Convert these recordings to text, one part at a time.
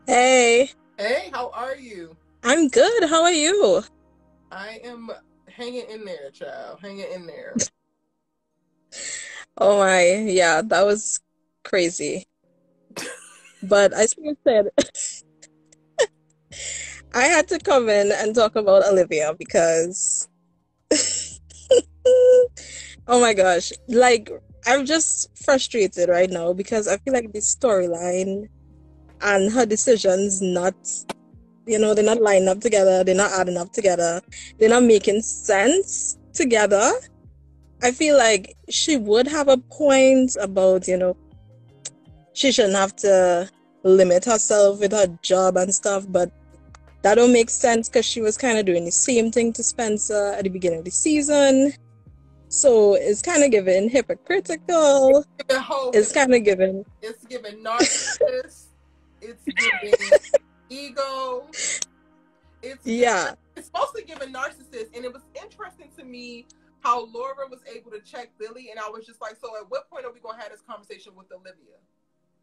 Hey, Hey, how are you? I'm good. How are you? I am hanging in there, child. Hanging in there. Oh my, yeah, that was crazy. But I still said I had to come in and talk about Olivia because oh my gosh, like I'm just frustrated right now because I feel like the storyline and her decisions not, they're not lining up together, they're not adding up together, they're not making sense together. I feel like she would have a point about, she shouldn't have to limit herself with her job and stuff, but that don't make sense because she was kind of doing the same thing to Spencer at the beginning of the season. So it's kind of given hypocritical. The whole It's kind of given, it's giving narcissist. It's giving ego. yeah, It's mostly giving narcissist. And it was interesting to me how Laura was able to check Billy, and I was just like, so at what point are we gonna have this conversation with Olivia?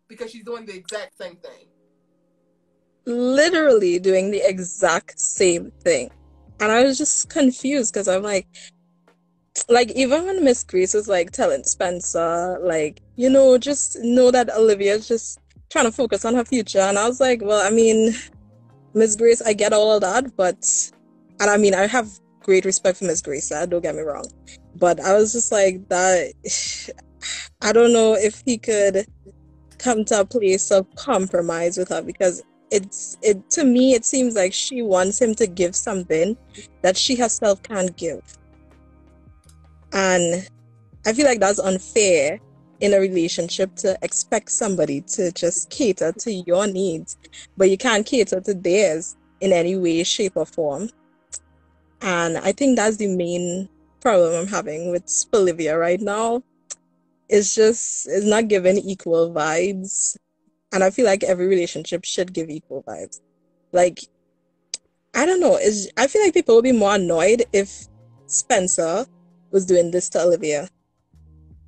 Because she's doing the exact same thing. literally doing the exact same thing. And I was just confused because I'm like even when Miss Grace was like telling Spencer, like, just know that Olivia's just trying to focus on her future. And I was like, well, I mean, Miss Grace, I get all of that, but and I mean I have great respect for Miss Grace, don't get me wrong. But I was just like that I don't know if he could come to a place of compromise with her because it to me it seems like she wants him to give something that she herself can't give. And I feel like that's unfair in a relationship to expect somebody to just cater to your needs, but you can't cater to theirs in any way, shape, or form. And I think that's the main problem I'm having with Spelivia right now. It's not giving equal vibes. And I feel like every relationship should give equal vibes. Like, I don't know, I feel like people would be more annoyed if Spencer was doing this to Olivia.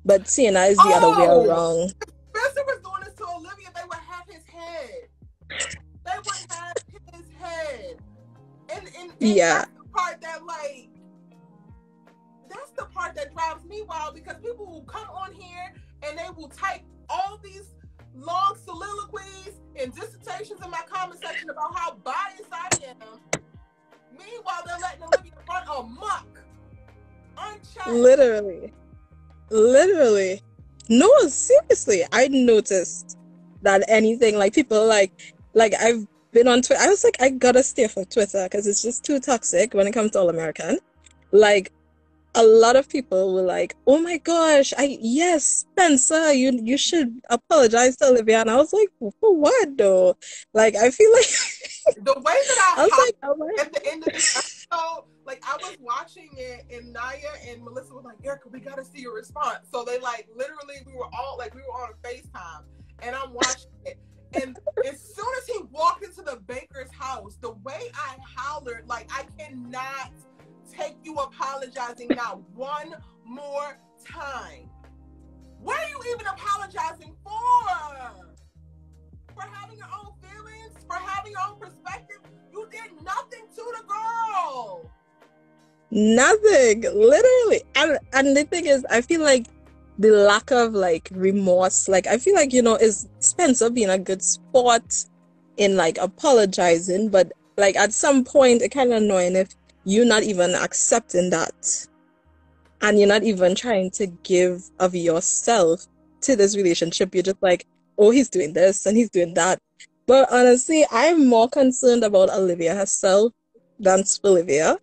But seeing as the other way Oh, around. Spencer was doing this to Olivia. They would have his head. They would have his head. And Yeah, that's the part that drives me wild because people will come on here and they will type all these long soliloquies and dissertations in my comment section about how biased I am. Meanwhile, they're letting Olivia run amok, unchecked. literally. Literally. No, seriously. I noticed that anything like people like I've been on Twitter. I was like, I gotta stay off of Twitter because it's just too toxic when it comes to All American. Like a lot of people were like, "Oh my gosh, I yes, Spencer, you should apologize to Olivia." And I was like, "For what though?" Like I feel like The way that I I was hopped like, "Oh my." at the end of this episode, like I was watching it, and Naya and Melissa was like, "Erica, we gotta see your response." So they like literally, we were on a FaceTime, and I'm watching it. And as soon as he walked into the Baker's house, the way I hollered, like I cannot take you apologizing not one more time. What are you even apologizing for? For having your own feelings, for having your own perspective. You did nothing to the girl. Nothing, literally. And the thing is, I feel like the lack of like remorse, like I feel like, is Spencer being a good sport in like apologizing, but like at some point it kind of annoying if you're not even accepting that and you're not even trying to give of yourself to this relationship. You're just like, oh, he's doing this and he's doing that. But honestly, I'm more concerned about Olivia herself than Spelivia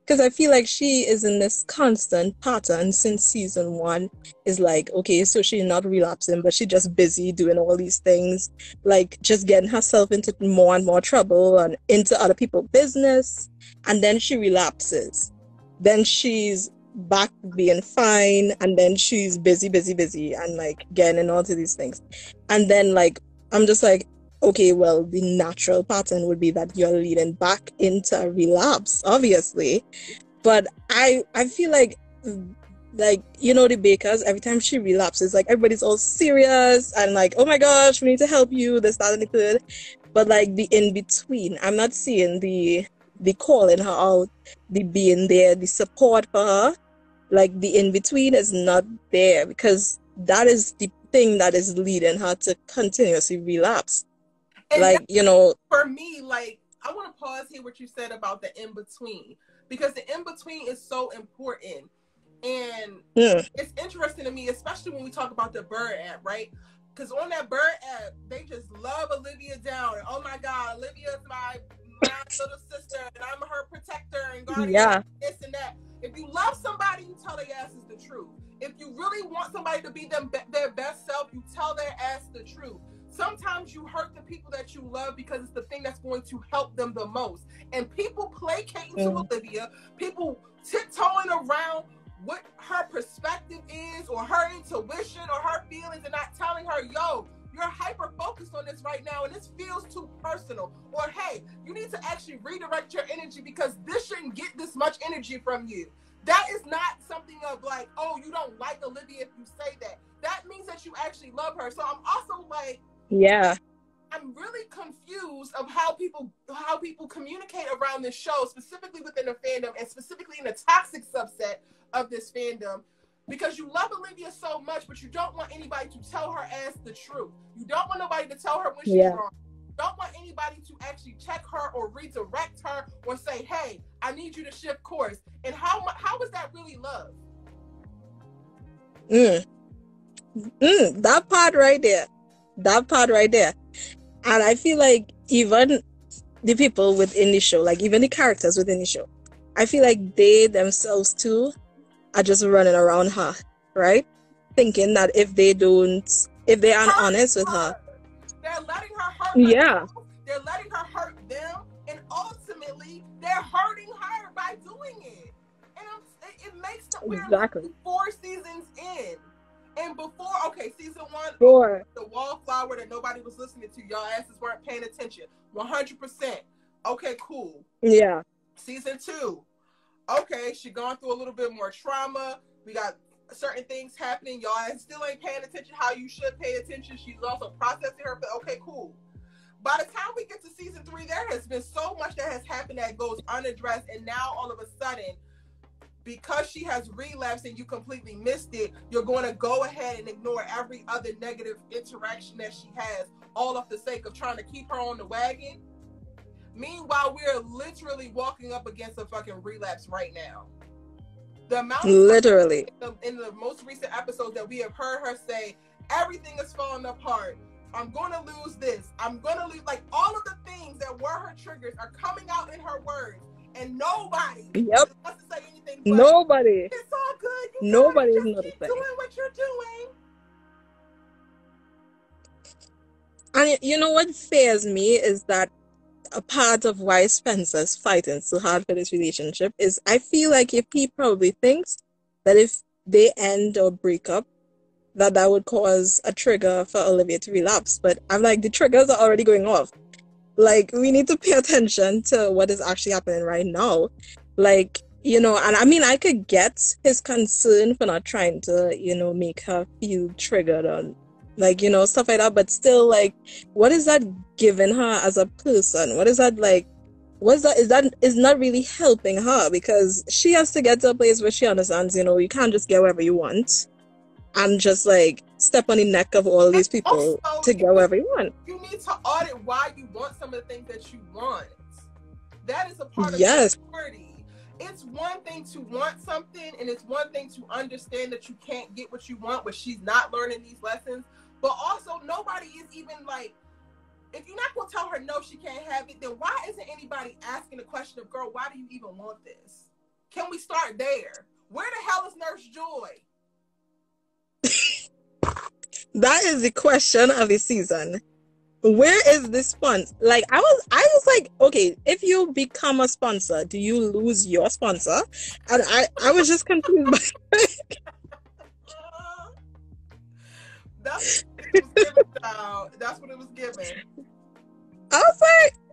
because I feel like she is in this constant pattern since season one. Is like, okay, so she's not relapsing, but she's just busy doing all these things, like just getting herself into more and more trouble and into other people's business. And then she relapses. Then she's back being fine. And then she's busy, busy, busy, and like getting into all these things. And then, like, I'm just like, okay, well, the natural pattern would be that you're leading back into a relapse, obviously. But I feel like the Bakers, every time she relapses, like everybody's all serious and like, oh my gosh, we need to help you, this, that, and the third. but like the in between, I'm not seeing the calling her out, the being there, the support for her. Like the in between is not there, because that is the thing that is leading her to continuously relapse. And Like, you know, for me, like, I want to pause here what you said about the in between, because the in between is so important. And it's interesting to me, especially when we talk about the Bird app, right? Because on that Bird app, they just love Olivia down. And, oh my God, Olivia's my little sister, and I'm her protector and guardian, this and that. If you love somebody, you tell their asses the truth. If you really want somebody to be their best self, you tell their ass the truth. Sometimes you hurt the people that you love because it's the thing that's going to help them the most. And people placating to Olivia, people tiptoeing around what her perspective is, or her intuition, or her feelings, and not telling her, yo, you're hyper focused on this right now and this feels too personal. Or, hey, you need to actually redirect your energy because this shouldn't get this much energy from you. That is not something of like, oh, you don't like Olivia if you say that. That means that you actually love her. So I'm also like, I'm really confused of how people communicate around this show, specifically within the fandom and specifically in the toxic subset of this fandom. Because you love Olivia so much, but you don't want anybody to tell her ass the truth. You don't want nobody to tell her when she's wrong. You don't want anybody to actually check her or redirect her or say, hey, I need you to shift course. And how is that really love? That part right there. And I feel like even the people within the show, like even the characters within the show, I feel like they themselves too are just running around her, right? Thinking that if they aren't honest with her, they're letting her hurt herself, they're letting her hurt them, and ultimately they're hurting her by doing it. And it makes them, we're 4 seasons in. And before, season 1, the wallflower that nobody was listening to, y'all asses weren't paying attention. 100%. Okay, cool. Yeah. Season 2. Okay, she gone through a little bit more trauma. We got certain things happening. Y'all still ain't paying attention how you should pay attention. She's also processing her. Okay, cool. By the time we get to season 3, there has been so much that has happened that goes unaddressed. And now all of a sudden, because she has relapsed and you completely missed it, you're going to go ahead and ignore every other negative interaction that she has, all of the sake of trying to keep her on the wagon. Meanwhile, we're literally walking up against a fucking relapse right now. The amount literally in the most recent episodes that we have heard her say, everything is falling apart. I'm going to lose this. I'm going to lose, like, all of the things that were her triggers are coming out in her words. And nobody wants to say anything. But nobody. It's all good. Nobody is just keep doing what you're doing. And you know what fears me is that a part of why Spencer's fighting so hard for this relationship is I feel like if he probably thinks that if they end or break up, that would cause a trigger for Olivia to relapse. But I'm like, the triggers are already going off. Like, we need to pay attention to what is actually happening right now. Like, you know, and I mean, I could get his concern for not trying to, you know, make her feel triggered on, like, you know, stuff like that. But still, like, what is that giving her as a person? What is that, like, is not really helping her, because she has to get to a place where she understands, you know, you can't just get wherever you want and just like step on the neck of all these people also, to get wherever you want. You need to audit why you want some of the things that you want. That is a part of maturity. It's one thing to want something, and it's one thing to understand that you can't get what you want, but she's not learning these lessons. But also, nobody is even like, if you're not going to tell her no, she can't have it, then why isn't anybody asking the question of, girl, why do you even want this? Can we start there? Where the hell is Nurse Joy? That is the question of the season. Where is the sponsor? Like, I was like, okay, if you become a sponsor, do you lose your sponsor? And I was just confused by That's what it was given, child. That's what it was given. I was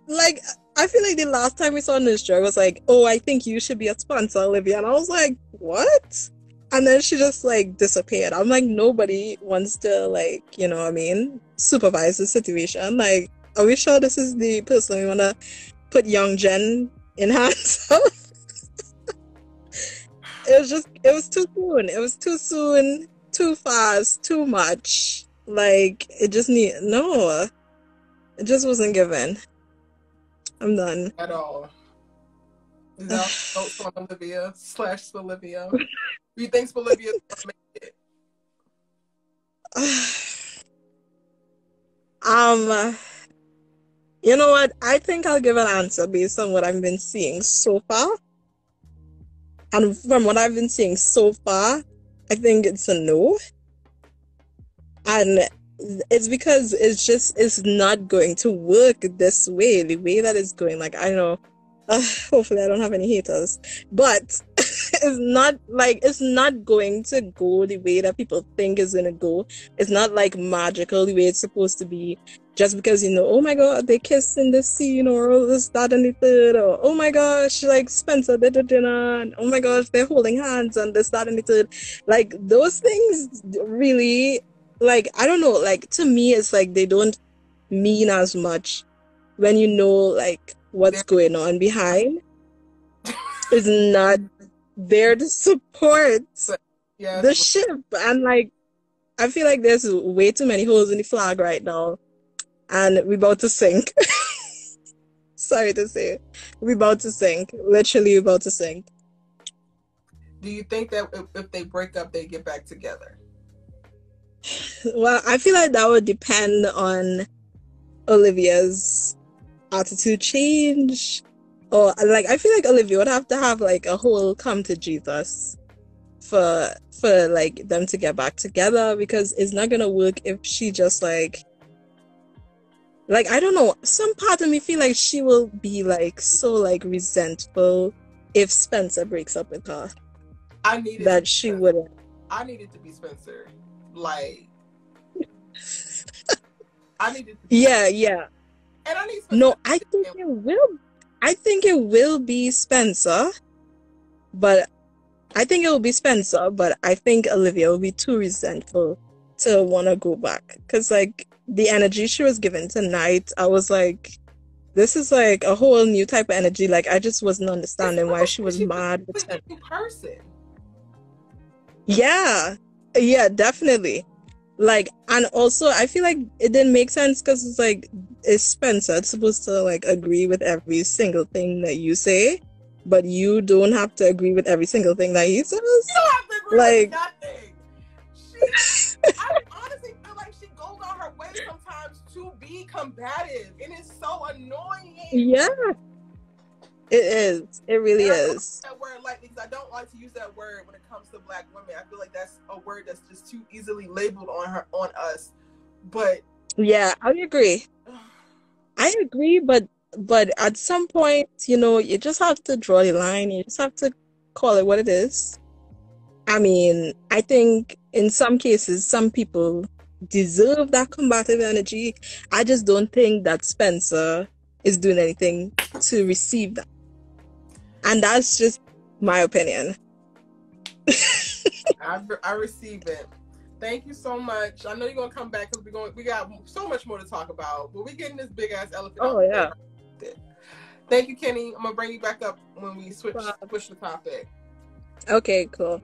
like, I feel like the last time we saw Nurse Joy was like, oh, I think you should be a sponsor, Olivia. And I was like, what? And then she just like disappeared. I'm like, nobody wants to, like, you know what I mean, supervise the situation. Like, Are we sure this is the person we wanna put young Jen in hands of? It was too soon. It was too soon, too fast, too much. Like, it just wasn't given. I'm done. At all. Is that notes on Olivia / Spelivia? Do you think Spelivia is gonna make it? You know what? I think I'll give an answer based on what I've been seeing so far. And from what I've been seeing so far, I think it's a no. And it's because it's not going to work this way, the way that it's going. Like, I know, hopefully I don't have any haters, but it's not going to go the way that people think it's going to go. It's not like magical the way it's supposed to be. Just because, oh my God, they kissed in this scene, or this, that, and the third, or oh my gosh, like Spencer did a dinner, and oh my gosh, they're holding hands, and this, that, and the third. Like, those things really, like, I don't know, like, to me, it's like they don't mean as much when you know, like, what's going on behind. Is not there to support the ship. And, like, I feel like there's way too many holes in the flag right now. And we're about to sink. Sorry to say. We're about to sink. Literally about to sink. Do you think that if they break up, they get back together? Well, I feel like that would depend on Olivia's attitude change. Or, like, I feel like Olivia would have to have, like, a whole come to Jesus for like, them to get back together. Because it's not going to work if she just, like, I don't know, some part of me feel like she will be, like, so, like, resentful if Spencer breaks up with her. I needed to be Spencer. Like, I needed to be Yeah. And I need Spencer. No, I think it will be Spencer. But I think it will be Spencer, but I think Olivia will be too resentful to want to go back. Because, like, the energy she was given tonight, I was like, this is like a whole new type of energy. Like, I just wasn't understanding why she was mad. New person. Yeah, definitely. Like, and also I feel like it didn't make sense because it's like, it's Spencer. It's supposed to, like, agree with every single thing that you say, but you don't have to agree with every single thing that he says. You don't have to agree with nothing. I honestly feel like she goes on her way sometimes to be combative, and it's so annoying. Yeah, it is. It really is. That word, like, because I don't like to use that word when it comes to Black women. I feel like that's a word that's just too easily labeled on us. But yeah, I agree. But at some point, you just have to draw the line. You just have to call it what it is. I mean, I think in some cases, some people deserve that combative energy. I just don't think that Spencer is doing anything to receive that. And that's just my opinion. I receive it. Thank you so much. I know you're gonna come back because we got so much more to talk about. But we're getting this big ass elephant. Oh yeah. Thank you, Kenny. I'm gonna bring you back up when we switch the topic. Okay, cool.